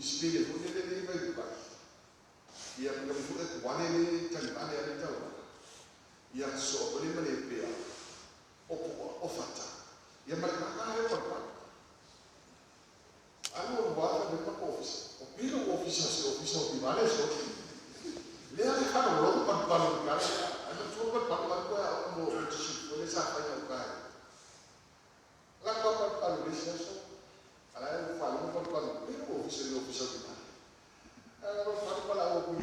Spirit pun dia ni baik bukan. Ia punya bukan wane ni cari ane ada tahu. Ia so boleh mana pia. Ofata. Ia mereka kaya apa? Anu buat mereka office. Opilo office di mana so. Dia ni kan orang pan kan. Anu cuba pan ko ya mau uji boleh sampai yang kaya. Lakon pan Malaysia so. Alai pan opilo office di mana. Kalau pan aku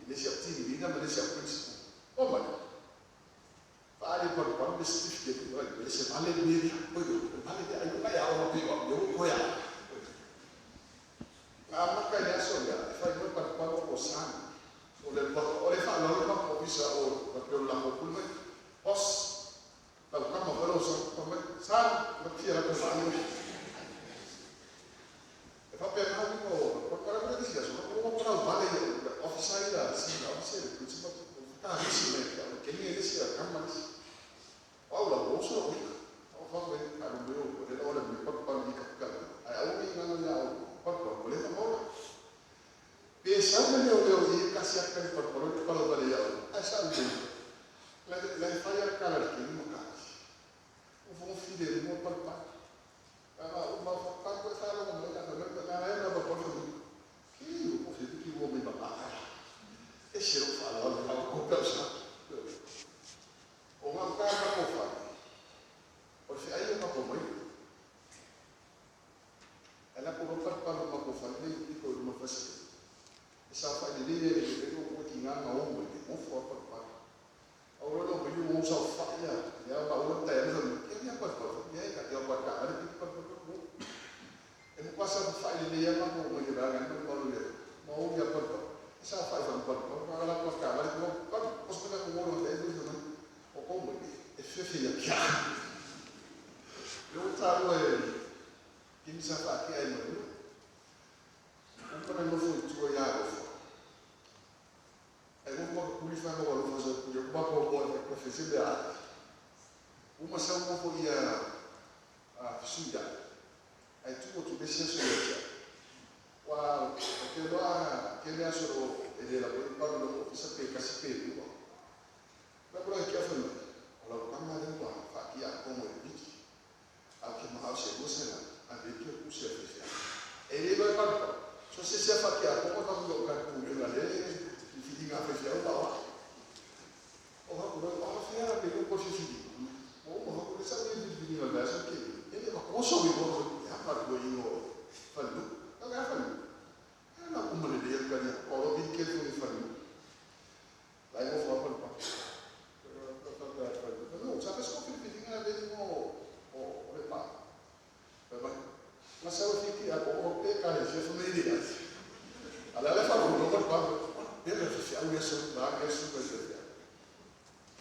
Malaysia TV ni Malaysia principal. Oh mana? Ada pan certificate Malaysia mana ni? Mana dia ayu kaya orang piwa dia koya. Maka dia soalnya, kalau pan kosan, oleh lalu pak bisa betul lah hukum pos kalau kamu kalau san berarti ada kesalahan. Tapi yang kami kalau kita sih so, kalau balik officer dah, sih officer itu cuma kita harus mereka, kini ini sih kamu masih, lah bosor, kalau orang berpakaian di kapal, ayah orang yang nanya boleh tak mau? Biasanya dia kasih akan perpuluhan kalau balik jauh. Asal tu, lagi fire color kini muka. Ufung fide mau perpak. Kalau mau perpak tu kalau mau nak berpuluhan. Kini ufung itu kini mau berpak. Esok kalau kau sah. Orang kaya kau faham. Orang ayah kau faham. Anak perempuan kalau mau family itu rumah fasilitas. Sampai di dia itu tinggal mau perempuan. Orang beli mau safanya, ya orang tayar ini apa? Ya dia buat ada itu perempuan. Ini pasal file dia mau menyebarkan kalau dia mau dia perempuan. Sampai perempuan kalau buat kamar itu kan pasti orang itu zaman. Mau efeknya ya. Lu tahu Kim siapa kia ini? Umpan yang cuma ya. Umpan kulit mana orang masuk punya bapa buat profesi dia. Umpan sama pun ia sudah. Itu tu biasa sudah. Wah, kalau suruh dia lalu kalau officer pay kasih pay dulu. Berapa kia pun? Kalau kamu ada buat fakia kamu ini. Aku mahu sebuah avec le pouce africain. Et les gens parlent. So c'est ça qui a comment on doit faire pour le aller, il finit à faire là. On va faire avec le projet fini. On va ça bien finir là ça qui. Et on consomme bon, il y a pas de boyau. Fallu. Donc à fallu. On a comme le dire que on va bien quelque chose fallu. Là il faut pas. Non, ça parce qu'on fait finir avec on est pas. Masalah fikir aku kali saya sendiri. Ala falo no corpo, ele se algo isso vai que isso vai ser.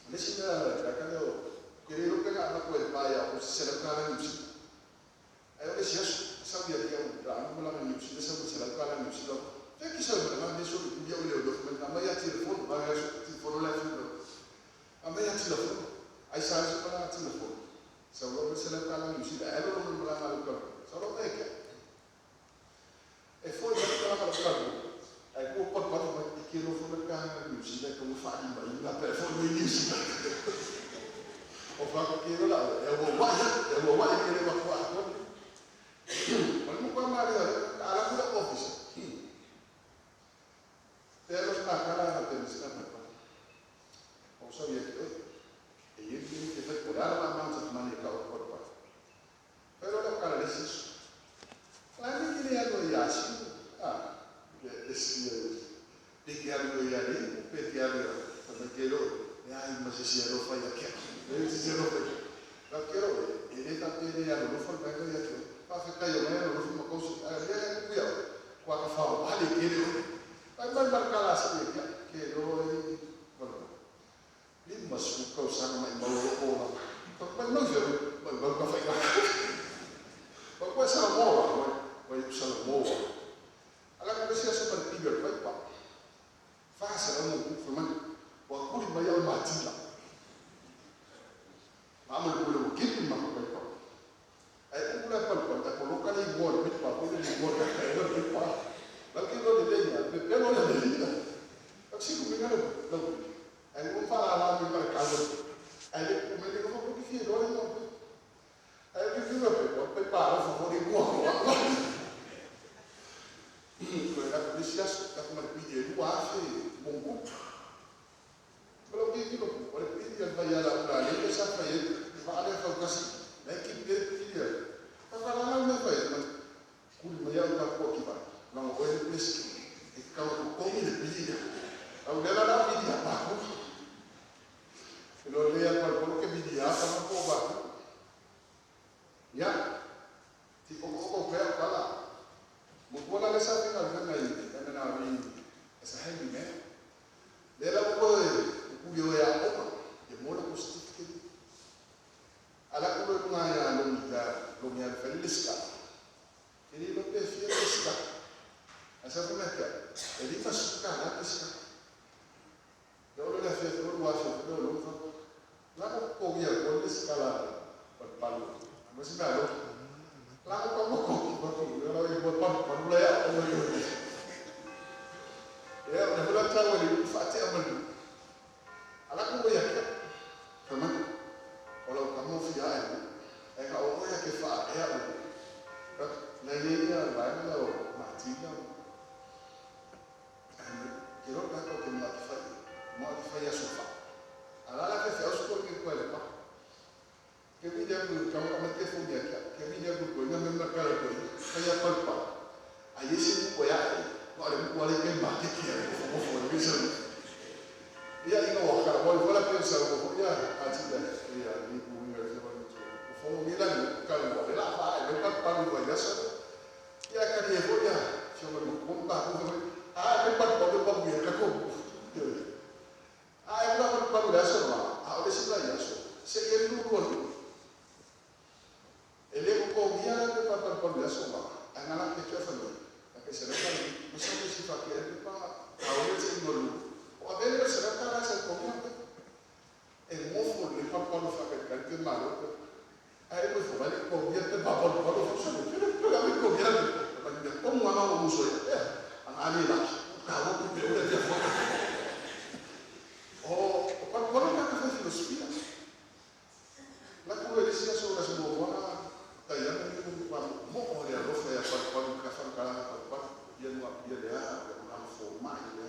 Nesse daquele querer pegar na coisa vai a se celebrar no sítio. Aí eu disse, sabia que eu não lá no sítio, se celebrar no sítio. Tem que saber, mas isso eu olhei o documento, a meia telefone, vai a telefone lá fora. A meia telefone, aí sai para telefone. Se eu celebrar no sítio, aí eu não lá no corpo. Solo perché? E poi la cosa ecco un po' di che non fa mercato di musica come fa una performance di musica ho fatto che ero là e avevo mai che ero qua ma non può andare alla cura office però sta calando per stare ho saputo e io che per curare la mangia mani cavo per qua però la cara è stesso lagi kini aku yasi dikir aku yari peti aku sampai kilo ya masih siapa ya kia ini siapa tak kira ini tapi ini yang lupa mereka ya tu pakai kayu mana lupa makos dia aku ya kuat faham balik kini tapi berkala sedikit kilo ini ini masuk kau sama yang bawa orang tapi macam berkafir Pokoknya salah moral, banyak salah moral. Alam kita siapa bertiga, baik pak. Fasa kamu, firman, waktu dibayar mati lah. Amal boleh begitu mak baik pak. Ayat boleh apa? Kalau kali buat baik pak, boleh buat apa? Baik pak. siaso ka kuma pidi lu afe bongo kalau gitu loh oleh pidi yang bayar la le sa fa ye va ale fa kasi la ki de pidi kalau la me fa ye kuli maya ka ko ki ba na o ele peski e ka ko mi de pidi au le la pidi apa ko lo le ya ko ke pidi apa no ko ba ya ti ko pe kala Mukona le sabe na vanga yi na ri esa hendi me le la ko ku yo ya ko e mo la ko stik ala ko na ya lo mi al feliska e lo pe fiesta asa ko meka e di fasuka na pesca yo le fe lo wa fe lo fa la ko ya ko le skala pa palo ma si na lo la ko kalau ibu bapa perlu ya Allah ya udah bulan tahun ini fatih aman anakku ya teman kalau kamu fian kalau ya kifah ya nanya banyak lo mati lah kira tak kau mau kifah ya sofa ala kifah uskur ni kuala pak kami jangan kamu telefon dia kami jangan berkonya memang kalau kaya palpa ayesi ko ya wale wale ke mate ke ko bisa ya ino waka wala pensa ko ya atida ya ni ku ni se ba ni ko mi la ka wale la fa le pa ko ya so ya ka ni ko ya so ko ba ko le pa ko ya ka ko la pa ya so ma le si la ya so se ke lu ko ele ko dia ke pa ya so ma angala ke tefano ke sereka musa si fa ke pa awole se ngolu o abele sereka la se ko e mo fo le pa pa fa ke malo ai mo fo vale ko dia te pa pa so so ke la ko dia pa dia ko mo ama mo so ya ani la ka wo ku pe o le fo o pa ka fa filosofia la ko le sia so la so mo tayang ni mo o le rofa ya pa ka fa ka pa ya no ya le a forma ya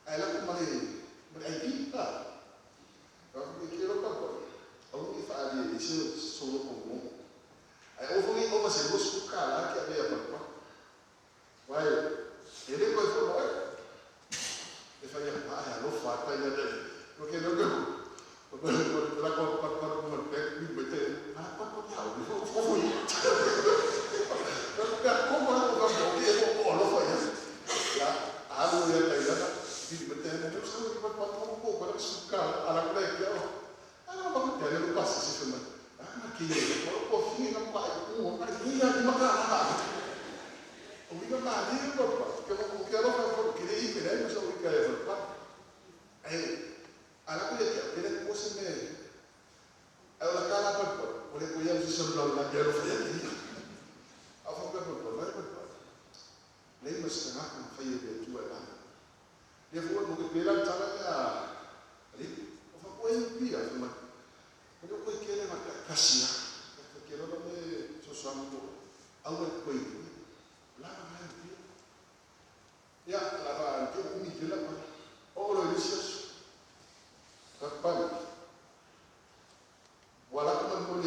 ai la ko mari ai di ta ka ko quiero pa ko o ni fa ali ese solo como ai o foi o se busca cara que había pa vai ele ko fo vai e fa ya pa lo fa ta ya de porque lo que la ko pa ko te mi mete pa ko ya o fo como lo que lo fue ya algo de la idea y me tengo que saber por un poco para sucar a la colegio no vamos a tener un paso si se me aquí por fin no va aquí ya no va o mi mamá dice papá que no quiero por que ir pero no sé qué es papá a la colegio tiene cosas me a la cara por le voy a decir la quiero fallar after lei masana kan faye be tuwa la le fo mo ke pela tala ya ali o fa ko en pia ma ko ko kele ma kasia ko kele no me so samu au ko la ma pia ya la va ke mi de la o lo dices kapal wala ko mo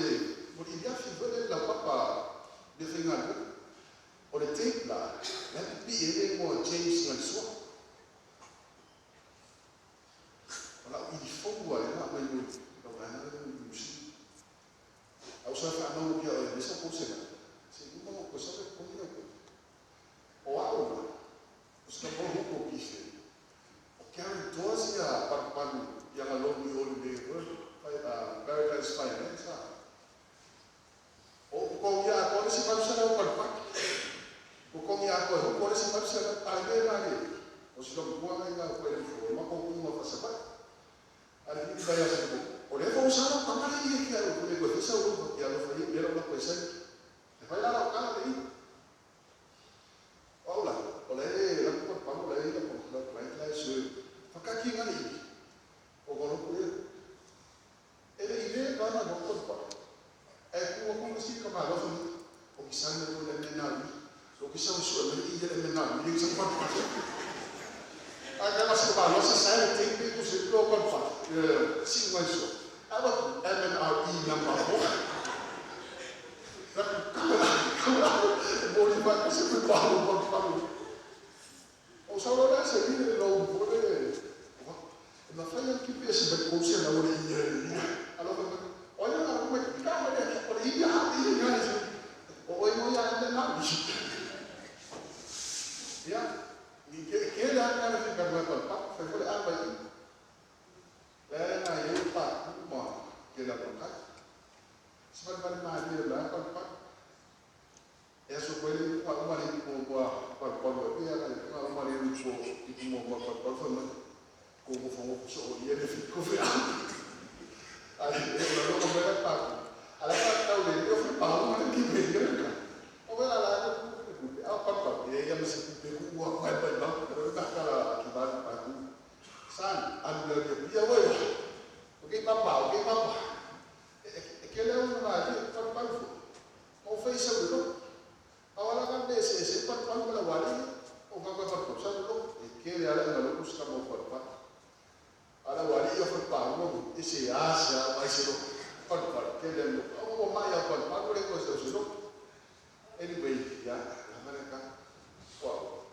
dia fi vele la papa de fingal o le tape la bi ele mo James ngal so wala i fo wa na ba yo do ga na ni musi au sa fa no dia e sa ko se mo ko sa ko ni ko o au o sa ko ko ki se o que a doze a pa ya la lo ni o de Paradise Finance o ko ya ko si pa sa o pa ko ya ko si pa sa ale na ni o si lo ko na ko le fo ma ko mo fa sa pa ali ni ba ya sa ko o le fo sa pa pa ni ki ya ko le ko sa o ya lo fa ni ya lo ko sa e fa la ka na ni hola o le la ko pa mo le ko la la su fa ka ki ngani o ko lo ko ele ide ba na ko pa e ko si ka ma lo fa o ki sa ne ko le na ni o ki sa sure that he didn't know. He was a fun part. I was about lots of silent things. People should go on fun. See my show. I was MNRE number 4. Body back is a problem. Also, that's a really low for the. Na fanya kipesi bakosi na wale yeye alors on a uma kama ya kwa hiyo hadi ngani o imo ya ndio na ya ni kila kana fika kwa pa kwa aba hii na yeye pa mo kila kwa sababu bali mahali la pa eso kweli kwa mali kwa pia na mali mso imo kwa como fomos so e ele ficou virado. Aí eu não vou pago. Ela tá olhando, eu fui pago, mas que vem, cara. Eu vou lá, eu pago. E aí eu me senti com o vai para não, eu tá aquela que vai para tu. Sabe? A mulher de dia vai. O que papai, o que papai. É que ele é um marido, para pago. O fez isso não. Agora kan desse, para pago para wali, o vai para tu, sabe não? E que ele era não custa muito para pago. Ala wali yo fa pa mo ese asia vai ser par que ele o mai a par par le coisa so anyway ya America wow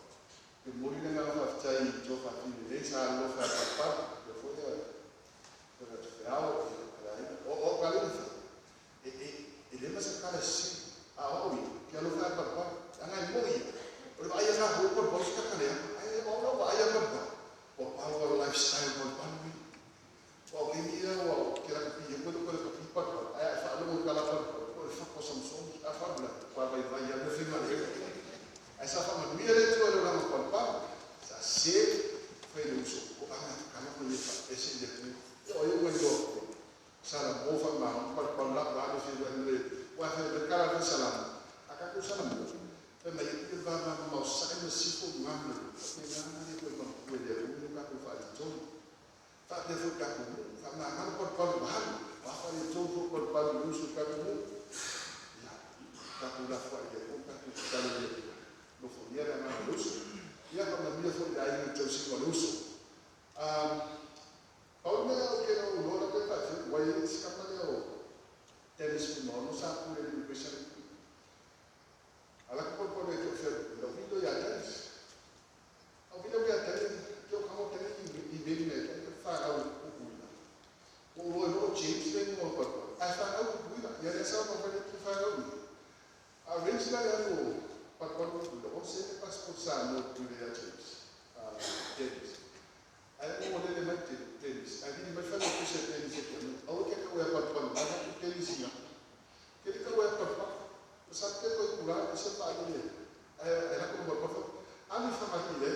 e muri na fa chai jo fa ti sa lo fa par yo foi para real o qual e lembra se cara assim a oi que ela fa par ana moi o vai a na rua por buscar cara aí o vai a par o power lifestyle por pampi o que o que era que eu quando eu fui para aí falo muito lá para o foco Samsung a fábrica para vai a ver filme ali essa forma minha leitura era uma para ça c'est foi no uso o kana com esse de eu quando sala boa ma para lá se vende o a cara de salam acá com salam mas ele vai mas sai se for mano nem depois tak ada fukak pun, tak nak kan korban bahan, apa itu korban musuh kamu, ya, tak pula fukak dia pun tak kalau dia, lupa dia ada mana musuh, dia kalau dia fukak dia itu sih musuh. Kalau dia okey orang dia tak, wajib sekarang dia tenis pun orang sapu dia besar. Alah korban itu fair, tapi itu ya tenis. Apabila dia tenis, kalau kamu tenis di bini fara o cuida. O James vem no corpo. A fara o cuida. E essa é uma coisa que fara o cuida. A gente vai no pacote do cuida. Você tem que expulsar no cuida de James. James. Aí o modelo é mais tênis. Aí ele vai fazer o que você tênis aqui. A outra que eu ia para o tênisinho. Ele que eu ia para o sabe que eu ia curar, você faz ele. Ela como vai para a minha família